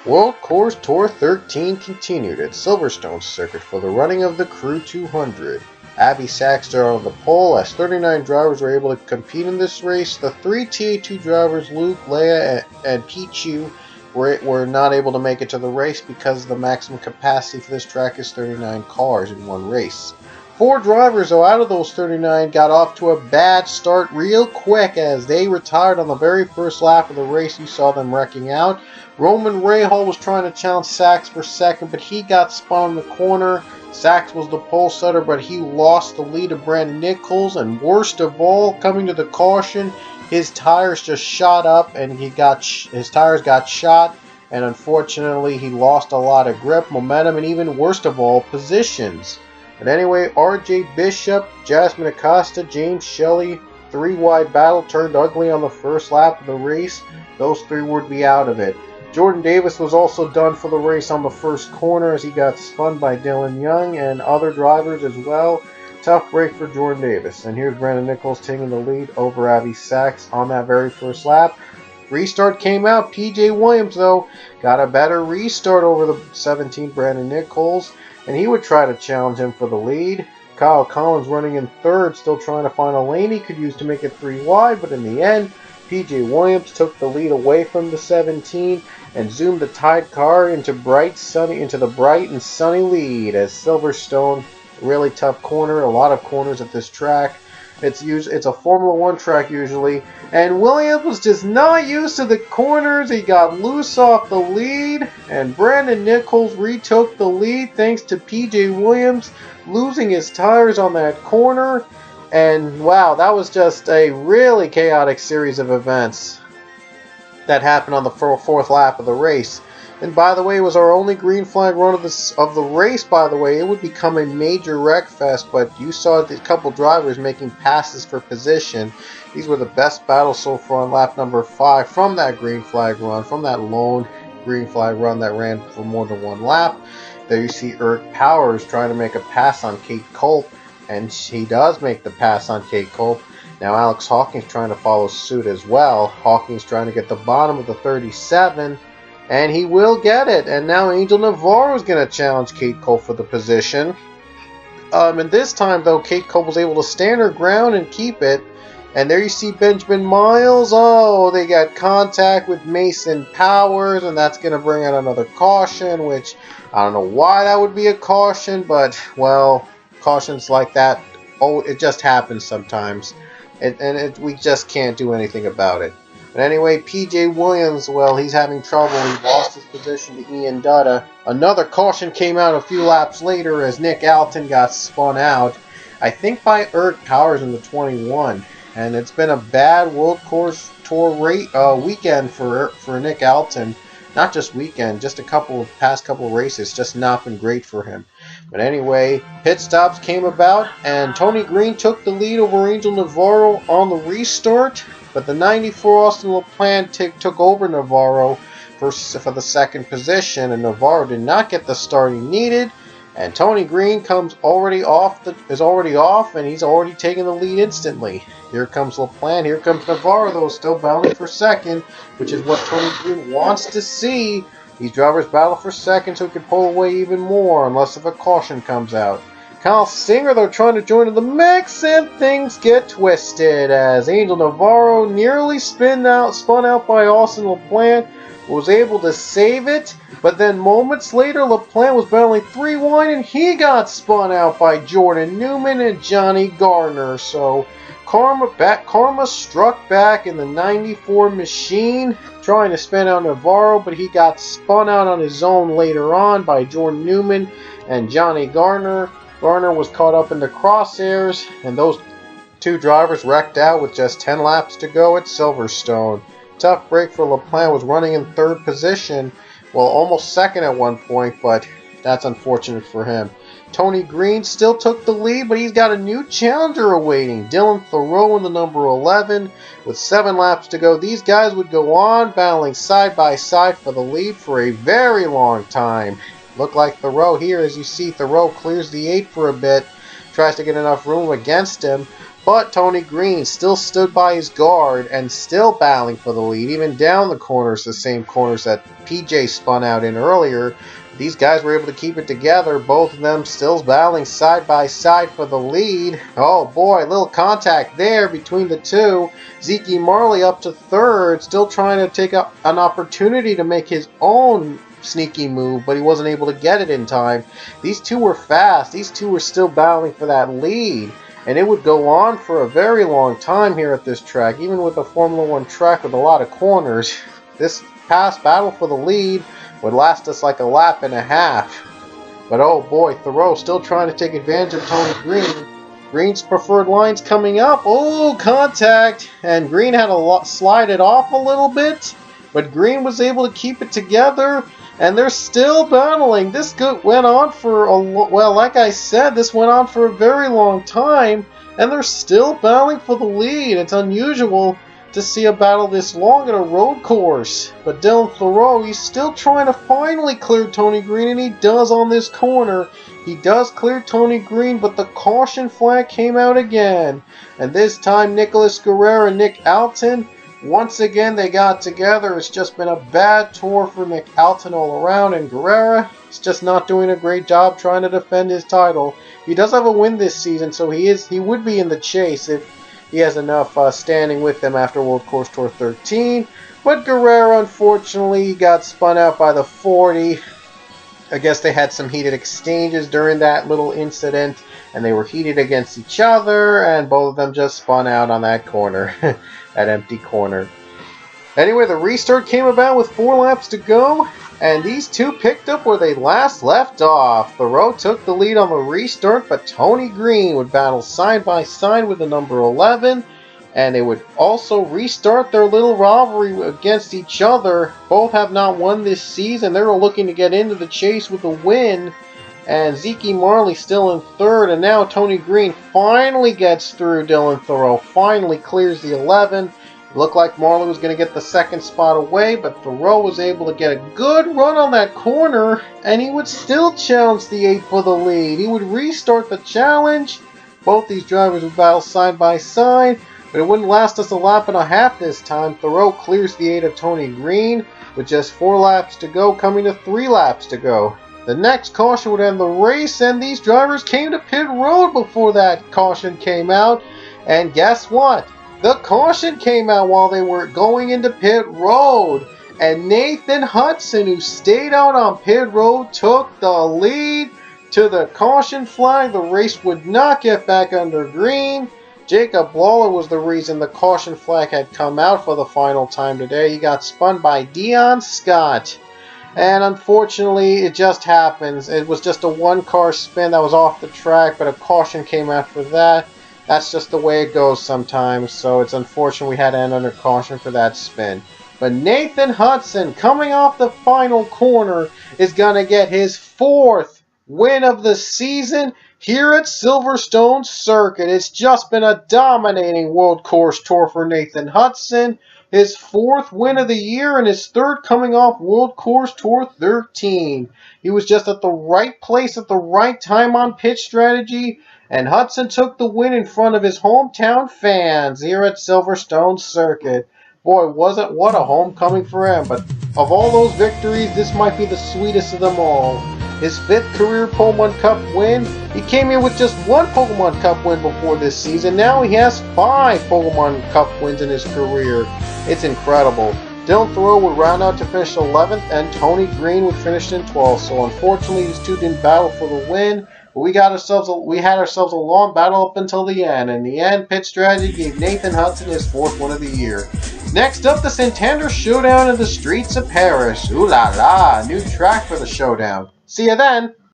World Course Tour 13 continued at Silverstone circuit for the running of the Crew 200. Abbey Sachs started on the pole as 39 drivers were able to compete in this race. The three TA2 drivers, Luke, Leia, and Pichu, were not able to make it to the race because the maximum capacity for this track is 39 cars in one race. 4 drivers, though, out of those 39 got off to a bad start real quick as they retired on the very first lap of the race. You saw them wrecking out. Roman Rahal was trying to challenge Sachs for second, but he got spun in the corner. Sachs was the pole setter, but he lost the lead to Brandon Nichols, and worst of all, coming to the caution, his tires just shot up and his tires got shot, and unfortunately he lost a lot of grip, momentum, and even worst of all, positions. But anyway, RJ Bishop, Jasmine Acosta, James Shelley, 3-wide battle turned ugly on the first lap of the race. Those 3 would be out of it. Jordan Davis was also done for the race on the first corner as he got spun by Dylan Young and other drivers as well. Tough break for Jordan Davis. And here's Brandon Nichols taking the lead over Abbey Sachs on that very first lap. Restart came out. PJ Williams, though, got a better restart over the 17 Brandon Nichols, and he would try to challenge him for the lead. Kyle Collins running in third, still trying to find a lane he could use to make it 3 wide, but in the end, PJ Williams took the lead away from the 17 and zoomed the tied car into the bright and sunny lead as Silverstone, really tough corner, a lot of corners at this track. It's a Formula 1 track usually, and Williams was just not used to the corners. He got loose off the lead, and Brandon Nichols retook the lead thanks to PJ Williams losing his tires on that corner. And wow, that was just a really chaotic series of events that happened on the fourth lap of the race. And by the way, it was our only green flag run of the race, by the way. It would become a major wreck fest, but you saw a couple drivers making passes for position. These were the best battles so far on lap number 5 from that green flag run, from that lone green flag run that ran for more than one lap. There you see Eric Powers trying to make a pass on Kate Culp, and he does make the pass on Kate Culp. Now Alex Hawkins trying to follow suit as well. Hawkins trying to get the bottom of the 37, and he will get it. And now Angel Navarro is going to challenge Kate Culp for the position. And this time, though, Kate Culp was able to stand her ground and keep it. And there you see Benjamin Miles. Oh, they got contact with Mason Powers, and that's going to bring out another caution, which I don't know why that would be a caution, but, well, cautions like that, oh, it just happens sometimes. We just can't do anything about it. But anyway, PJ Williams, well, he's having trouble. He lost his position to Ian Dutta. Another caution came out a few laps later as Nick Alton got spun out, I think by Eric Powers in the 21. And it's been a bad World Course Tour weekend for Nick Alton. Not just weekend, just past couple races, just not been great for him. But anyway, pit stops came about, and Tony Green took the lead over Angel Navarro on the restart. But the 94 Austin LaPlante took over Navarro for the second position, and Navarro did not get the start he needed. And Tony Green is already off, and he's already taken the lead instantly. Here comes LaPlante. Here comes Navarro, though, still battling for second, which is what Tony Green wants to see. These drivers battle for second so he can pull away even more, unless if a caution comes out. Kyle Singer, though, trying to join in the mix, and things get twisted as Angel Navarro nearly spun out by Austin LaPlante, was able to save it, but then moments later, LaPlante was battling 3 wide, and he got spun out by Jordan Newman and Johnny Gardner. So Karma struck back in the 94 machine, trying to spin out Navarro, but he got spun out on his own later on by Jordan Newman and Johnny Gardner. Gardner was caught up in the crosshairs, and those 2 drivers wrecked out with just 10 laps to go at Silverstone. Tough break for LaPlante, was running in third position, well, almost second at one point, but that's unfortunate for him. Tony Green still took the lead, but he's got a new challenger awaiting, Dylan Thoreau in the number 11. With 7 laps to go, these guys would go on battling side by side for the lead for a very long time. Look like Thoreau here, as you see, Thoreau clears the 8 for a bit, tries to get enough room against him, But Tony Green still stood by his guard and still battling for the lead, even down the corners, the same corners that PJ spun out in earlier. These guys were able to keep it together, both of them still battling side by side for the lead. Oh boy, little contact there between the two. Zeke Marley up to third, still trying to take an opportunity to make his own sneaky move, but he wasn't able to get it in time. These two were fast. These two were still battling for that lead. And it would go on for a very long time here at this track, even with a Formula 1 track with a lot of corners. This past battle for the lead would last us like a lap and a half. But oh boy, Thoreau still trying to take advantage of Tony Green. Green's preferred lines coming up. Oh, contact! And Green had to slide it off a little bit, but Green was able to keep it together. And they're still battling. This went on for like I said, this went on for a very long time, and they're still battling for the lead. It's unusual to see a battle this long at a road course. But Dylan Thoreau, he's still trying to finally clear Tony Green, and he does on this corner. He does clear Tony Green, but the caution flag came out again. And this time, Nicholas Guerrero and Nick Alton, once again, they got together. It's just been a bad tour for Nick Alton all around, and Guerrero is just not doing a great job trying to defend his title. He does have a win this season, so he would be in the chase if he has enough standing with them after World Course Tour 13. But Guerrero, unfortunately, got spun out by the 40. I guess they had some heated exchanges during that little incident, and they were heated against each other, and both of them just spun out on that corner. That empty corner. Anyway, the restart came about with 4 laps to go, and these two picked up where they last left off. Thoreau took the lead on the restart, but Tony Green would battle side by side with the number 11, and they would also restart their little rivalry against each other. Both have not won this season. They were looking to get into the chase with a win. And Zeke Marley still in third, and now Tony Green finally gets through Dylan Thoreau, finally clears the 11. It looked like Marley was going to get the second spot away, but Thoreau was able to get a good run on that corner, and he would still challenge the 8 for the lead. He would restart the challenge. Both these drivers would battle side by side, but it wouldn't last us a lap and a half this time. Thoreau clears the 8 of Tony Green with just 4 laps to go, coming to 3 laps to go. The next caution would end the race, and these drivers came to pit road before that caution came out. And guess what? The caution came out while they were going into pit road. And Nathan Hudson, who stayed out on pit road, took the lead to the caution flag. The race would not get back under green. Jacob Lawler was the reason the caution flag had come out for the final time today. He got spun by Dion Scott. And unfortunately, it just happens. It was just a 1-car spin that was off the track, but a caution came out for that. That's just the way it goes sometimes, so it's unfortunate we had to end under caution for that spin. But Nathan Hudson, coming off the final corner, is going to get his 4th win of the season here at Silverstone Circuit. It's just been a dominating World Course Tour for Nathan Hudson. His 4th win of the year and his 3rd coming off World Course Tour 13. He was just at the right place at the right time on pitch strategy, and Hudson took the win in front of his hometown fans here at Silverstone Circuit. Boy, what a homecoming for him. But of all those victories, this might be the sweetest of them all. His 5th career Pokemon Cup win. He came in with just 1 Pokemon Cup win before this season. Now he has 5 Pokemon Cup wins in his career. It's incredible. Dylan Thoreau would round out to finish 11th, and Tony Green would finish in 12th. So unfortunately, these two didn't battle for the win. But we had ourselves a long battle up until the end. In the end, pit strategy gave Nathan Hudson his 4th win of the year. Next up, the Santander Showdown in the streets of Paris. Ooh la la, new track for the showdown. See you then.